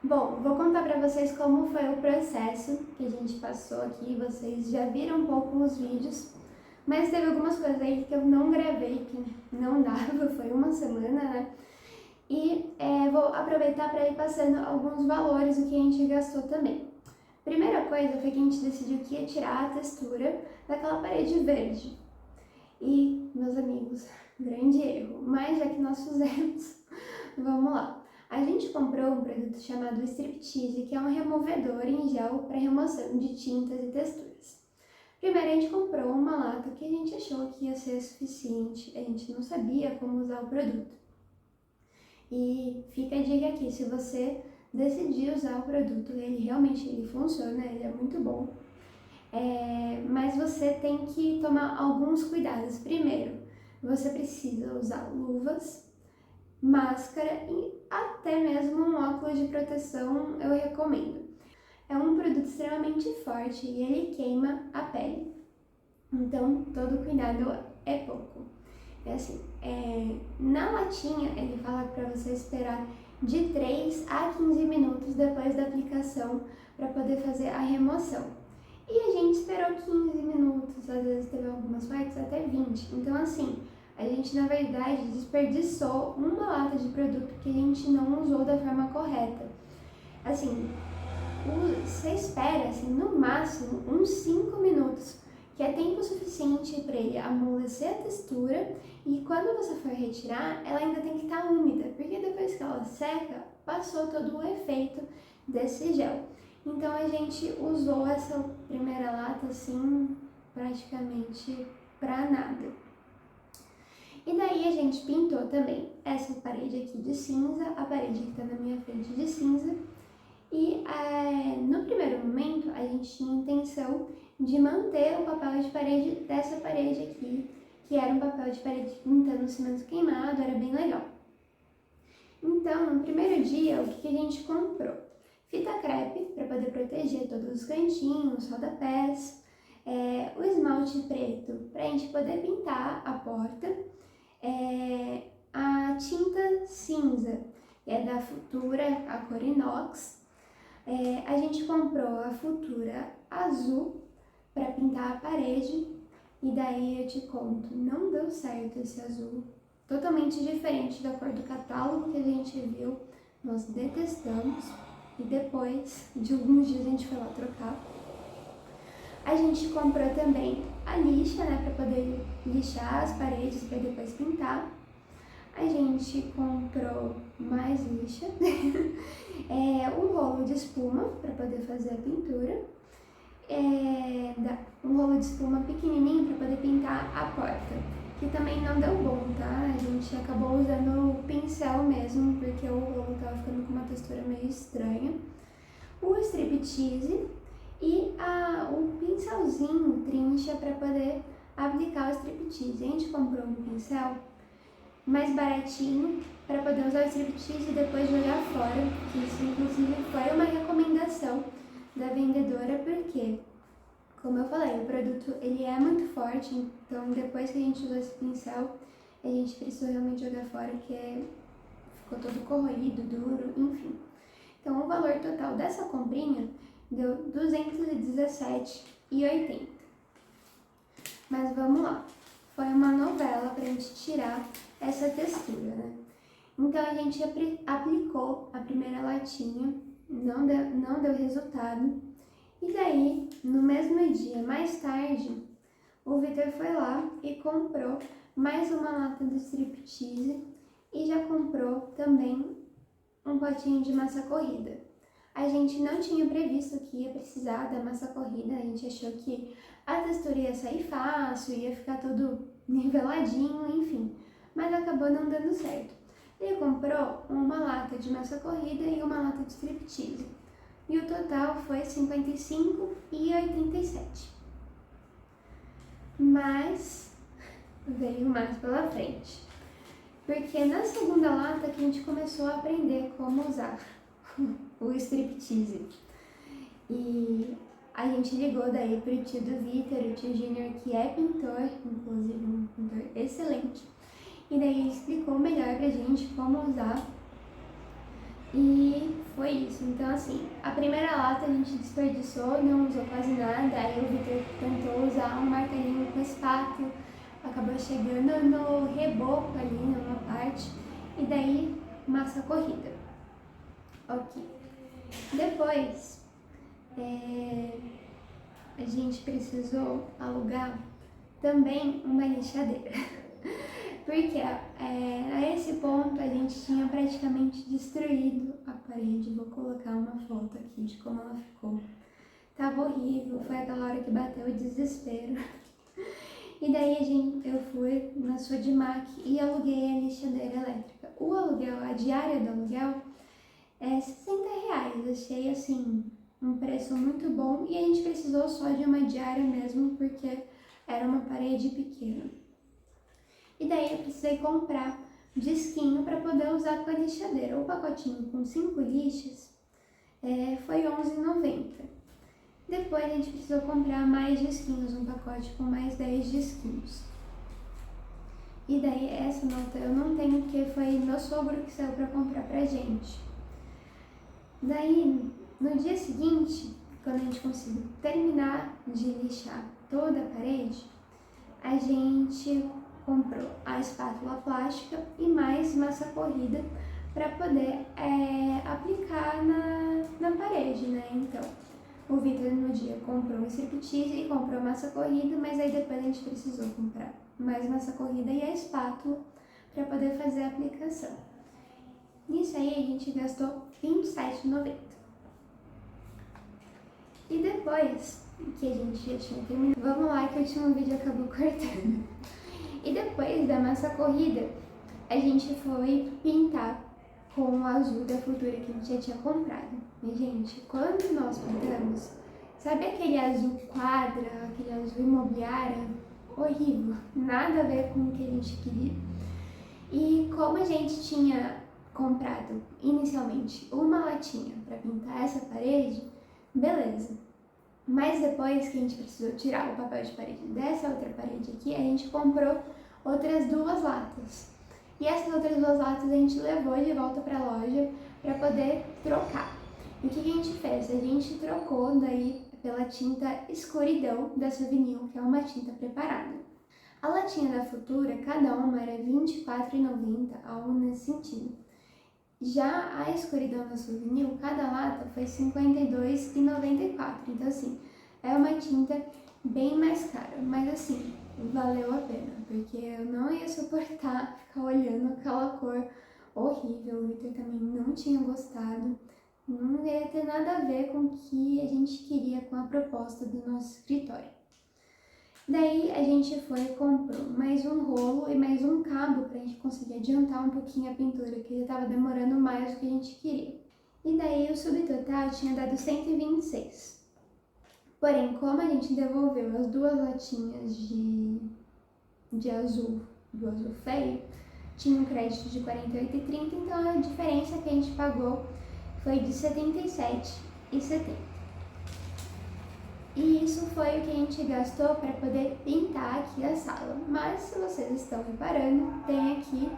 Bom, vou contar pra vocês como foi o processo que a gente passou aqui. Vocês já viram um pouco os vídeos, mas teve algumas coisas aí que eu não gravei, que não dava, foi uma semana, né? Vou aproveitar para ir passando alguns valores, o que a gente gastou também. Primeira coisa foi que a gente decidiu que ia tirar a textura daquela parede verde. E, meus amigos, grande erro, mas já que nós fizemos, vamos lá. A gente comprou um produto chamado Striptease, que é um removedor em gel para remoção de tintas e texturas. Primeiro a gente comprou uma lata que a gente achou que ia ser suficiente, a gente não sabia como usar o produto. E fica a dica aqui, se você decidir usar o produto, ele funciona, ele é muito bom. Mas você tem que tomar alguns cuidados. Primeiro, você precisa usar luvas, máscara e até mesmo um óculos de proteção eu recomendo. É um produto extremamente forte e ele queima a pele, então todo cuidado é pouco. Na latinha ele fala para você esperar de 3 a 15 minutos depois da aplicação para poder fazer a remoção. E a gente esperou 15 minutos, às vezes teve algumas partes até 20. Então assim, a gente na verdade desperdiçou uma lata de produto que a gente não usou da forma correta. Assim, você espera no máximo uns 5 minutos, que é tempo suficiente para ele amolecer a textura, e quando você for retirar, ela ainda tem que estar úmida, porque depois que ela seca, passou todo o efeito desse gel. Então a gente usou essa primeira lata assim, praticamente para nada. E daí a gente pintou também essa parede aqui de cinza, a parede que está na minha frente de cinza. No primeiro momento a gente tinha a intenção de manter o papel de parede dessa parede aqui, que era um papel de parede pintando cimento queimado, era bem legal. Então, no primeiro dia, o que a gente comprou? Fita crepe para poder proteger todos os cantinhos, rodapés, o esmalte preto para a gente poder pintar a porta, a tinta cinza, que é da Futura, a cor inox. A gente comprou a Futura azul para pintar a parede, e daí eu te conto, não deu certo esse azul, totalmente diferente da cor do catálogo que a gente viu, nós detestamos, e depois de alguns dias a gente foi lá trocar. A gente comprou também a lixa, né, para poder lixar as paredes para depois pintar. A gente comprou mais lixa, um rolo de espuma para poder fazer a pintura, um rolo de espuma pequenininho para poder pintar a porta, que também não deu bom, tá? A gente acabou usando o pincel mesmo, porque o rolo tava ficando com uma textura meio estranha. O striptease e o pincelzinho trincha para poder aplicar o striptease. A gente comprou um pincel mais baratinho para poder usar o striptease e depois jogar fora, que isso inclusive foi uma recomendação da vendedora, porque, como eu falei, o produto ele é muito forte, então depois que a gente usou esse pincel, a gente precisou realmente jogar fora, ficou todo corroído, duro, enfim. Então o valor total dessa comprinha deu R$ 217,80. Mas vamos lá, foi uma novela pra gente tirar essa textura, né? Então a gente aplicou a primeira latinha, não deu resultado. E daí, no mesmo dia, mais tarde, o Vitor foi lá e comprou mais uma lata do striptease e já comprou também um potinho de massa corrida. A gente não tinha previsto que ia precisar da massa corrida, a gente achou que a textura ia sair fácil, ia ficar tudo niveladinho, enfim, mas acabou não dando certo. Ele comprou uma lata de massa corrida e uma lata de striptease, e o total foi R$ 55,87. Mas veio mais pela frente, porque na segunda lata que a gente começou a aprender como usar o striptease. E a gente ligou daí pro tio do Vitor, o tio Junior, que é pintor, inclusive um pintor excelente. E daí ele explicou melhor pra gente como usar. E foi isso. Então, assim, a primeira lata a gente desperdiçou, não usou quase nada. Aí o Vitor tentou usar um martelinho com espátula, acabou chegando no reboco ali, numa parte, e daí massa corrida. Ok. Depois, a gente precisou alugar também uma lixadeira. Porque a esse ponto a gente tinha praticamente destruído a parede. Vou colocar uma foto aqui de como ela ficou. Tava horrível, foi aquela hora que bateu o desespero. E daí eu fui na Sodimac e aluguei a lixadeira elétrica. O aluguel, a diária do aluguel é R$60. Achei assim um preço muito bom e a gente precisou só de uma diária mesmo porque era uma parede pequena. E daí eu precisei comprar disquinho para poder usar com a lixadeira. O pacotinho com 5 lixas foi R$11,90. Depois a gente precisou comprar mais disquinhos, um pacote com mais 10 disquinhos. E daí essa nota eu não tenho porque foi meu sogro que saiu para comprar pra gente. Daí, no dia seguinte, quando a gente conseguiu terminar de lixar toda a parede, a gente comprou a espátula plástica e mais massa corrida para poder aplicar na parede, né? Então, o Vitor no dia comprou um striptease e comprou massa corrida, mas aí depois a gente precisou comprar mais massa corrida e a espátula para poder fazer a aplicação. Nisso aí a gente gastou R$27,90. E depois que a gente já tinha terminado, vamos lá que o último vídeo acabou cortando. E depois da massa corrida, a gente foi pintar com o azul da Futura que a gente já tinha comprado. E, gente, quando nós pintamos, sabe aquele azul quadra, aquele azul imobiliário? Horrível, nada a ver com o que a gente queria. E como a gente tinha comprado inicialmente uma latinha para pintar essa parede, beleza. Mas depois que a gente precisou tirar o papel de parede dessa outra parede aqui, a gente comprou outras 2 latas. E essas outras 2 latas a gente levou de volta para a loja para poder trocar. E o que a gente fez? A gente trocou daí pela tinta Escuridão da Souvenir, que é uma tinta preparada. A latinha da Futura, cada uma era R$24,90, algo nesse sentido. Já a Escuridão da Souvenir, cada lata foi R$52,94. Então, assim, é uma tinta bem mais cara, mas assim, valeu a pena, porque eu não ia suportar ficar olhando aquela cor horrível. O Victor também não tinha gostado, não ia ter nada a ver com o que a gente queria com a proposta do nosso escritório. Daí a gente foi e comprou mais um rolo e mais um cabo para a gente conseguir adiantar um pouquinho a pintura, que já estava demorando mais do que a gente queria. E daí o subtotal tinha dado 126. Porém, como a gente devolveu as 2 latinhas de azul, do azul feio, tinha um crédito de R$48,30, então a diferença que a gente pagou foi de R$77,70. E isso foi o que a gente gastou para poder pintar aqui a sala. Mas, se vocês estão reparando, tem aqui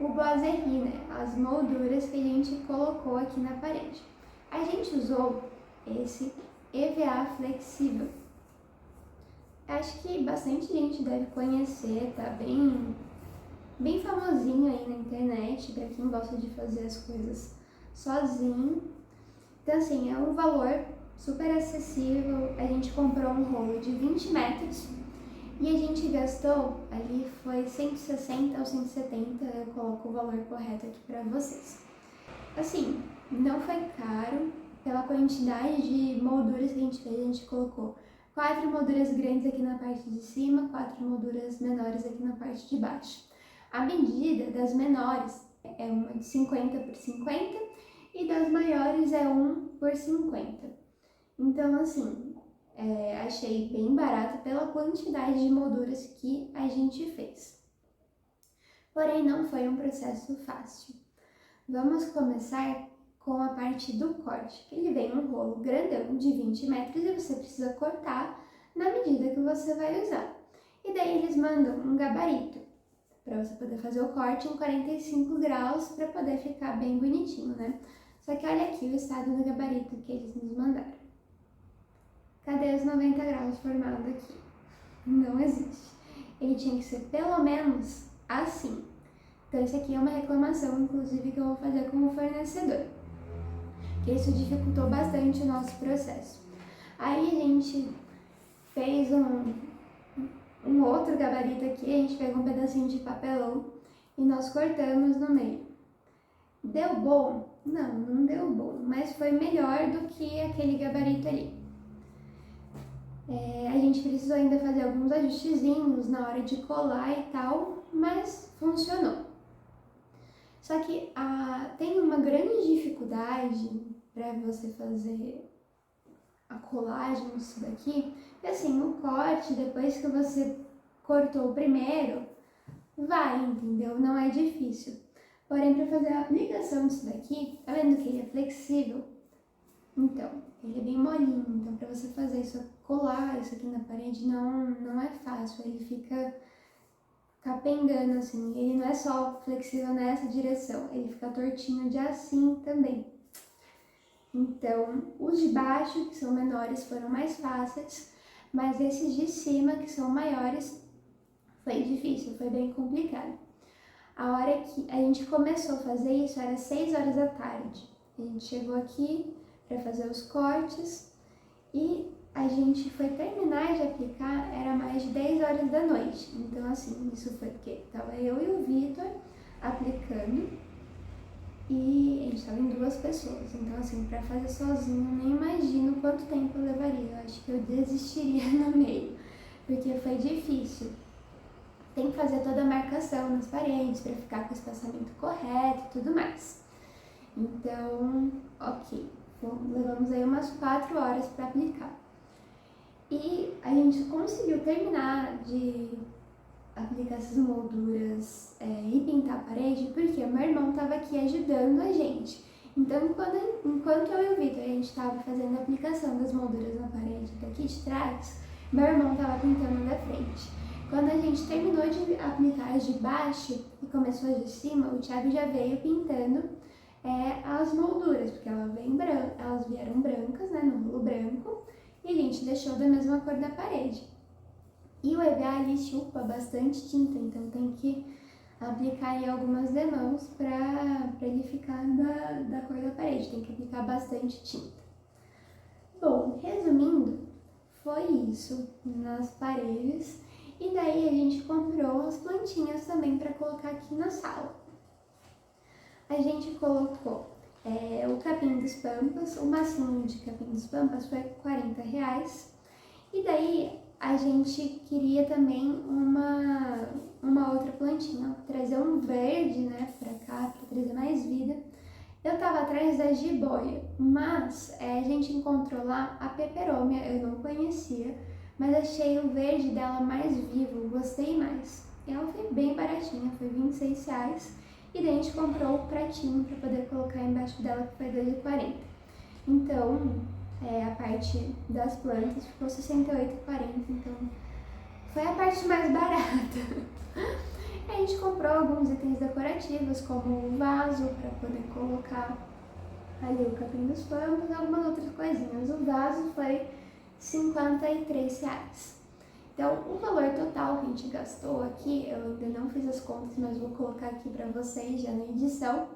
o boiserie, né? As molduras que a gente colocou aqui na parede. A gente usou esse EVA flexível. Acho que bastante gente deve conhecer, tá bem famosinho aí na internet, para quem gosta de fazer as coisas sozinho. Então, assim, é um valor super acessível. A gente comprou um rolo de 20 metros e a gente gastou ali, foi 160 ou 170, eu coloco o valor correto aqui para vocês. Assim, não foi caro pela quantidade de molduras que a gente fez. A gente colocou 4 molduras grandes aqui na parte de cima, 4 molduras menores aqui na parte de baixo. A medida das menores é uma de 50 por 50 e das maiores é 1 por 50. Então, assim, achei bem barato pela quantidade de molduras que a gente fez. Porém, não foi um processo fácil. Vamos começar com a parte do corte. Ele vem um rolo grandão de 20 metros e você precisa cortar na medida que você vai usar. E daí eles mandam um gabarito para você poder fazer o corte em 45 graus para poder ficar bem bonitinho, né? Só que olha aqui o estado do gabarito que eles nos mandaram. Cadê os 90 graus formado aqui? Não existe. Ele tinha que ser pelo menos assim. Então isso aqui é uma reclamação, inclusive, que eu vou fazer com o fornecedor. Que isso dificultou bastante o nosso processo. Aí a gente fez um outro gabarito aqui, a gente pegou um pedacinho de papelão e nós cortamos no meio. Deu bom? Não, não deu bom, mas foi melhor do que aquele gabarito ali. A gente precisou ainda fazer alguns ajustezinhos na hora de colar e tal, mas funcionou. Só que tem uma grande dificuldade para você fazer a colagem disso daqui, que assim, o corte, depois que você cortou o primeiro, vai, entendeu? Não é difícil. Porém, para fazer a aplicação disso daqui, tá vendo que ele é flexível? Então, ele é bem molinho, então para você fazer isso, colar isso aqui na parede não é fácil, ele fica capengando assim, ele não é só flexível nessa direção, ele fica tortinho de assim também. Então, os de baixo, que são menores, foram mais fáceis, mas esses de cima, que são maiores, foi difícil, foi bem complicado. A hora que a gente começou a fazer isso era 6 horas da tarde. A gente chegou aqui para fazer os cortes e a gente foi terminar de aplicar, era mais de 10 horas da noite. Então assim, isso foi porque tava eu e o Vitor aplicando e a gente estava em 2 pessoas. Então assim, para fazer sozinho, nem imagino quanto tempo eu levaria. Eu acho que eu desistiria no meio, porque foi difícil. Tem que fazer toda a marcação nas paredes para ficar com o espaçamento correto e tudo mais. Então, ok, levamos aí umas 4 horas para aplicar. E a gente conseguiu terminar de aplicar essas molduras e pintar a parede porque meu irmão estava aqui ajudando a gente. Então, enquanto eu e o Vitor a gente estava fazendo a aplicação das molduras na parede daqui de trás, meu irmão estava pintando da frente. Quando a gente terminou de aplicar as de baixo e começou as de cima, o Thiago já veio pintando as molduras, porque elas vieram brancas, né, no rolo branco, e a gente deixou da mesma cor da parede. E o EVA ele chupa bastante tinta, então tem que aplicar aí algumas demãos para ele ficar da cor da parede, tem que aplicar bastante tinta. Bom, resumindo, foi isso nas paredes. E daí a gente comprou as plantinhas também para colocar aqui na sala. A gente colocou o capim dos pampas, o macinho de capim dos pampas foi R$40. E daí a gente queria também uma outra plantinha, trazer um verde, né, para cá, para trazer mais vida. Eu tava atrás da jiboia, mas a gente encontrou lá a peperômia, eu não conhecia, mas achei o verde dela mais vivo, gostei mais. Ela foi bem baratinha, foi R$26. E daí a gente comprou o pratinho para poder colocar embaixo dela, que foi R$2,40. Então, a parte das plantas ficou R$68,40, então foi a parte mais barata. A gente comprou alguns itens decorativos, como o vaso para poder colocar ali o capim dos pampas e algumas outras coisinhas. O vaso foi R$53. Então, o valor total que a gente gastou aqui, eu ainda não fiz as contas, mas vou colocar aqui para vocês já na edição.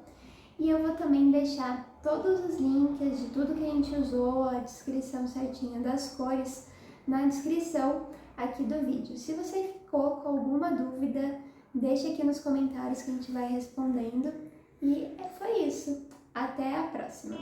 E eu vou também deixar todos os links de tudo que a gente usou, a descrição certinha das cores, na descrição aqui do vídeo. Se você ficou com alguma dúvida, deixa aqui nos comentários que a gente vai respondendo. E foi isso. Até a próxima!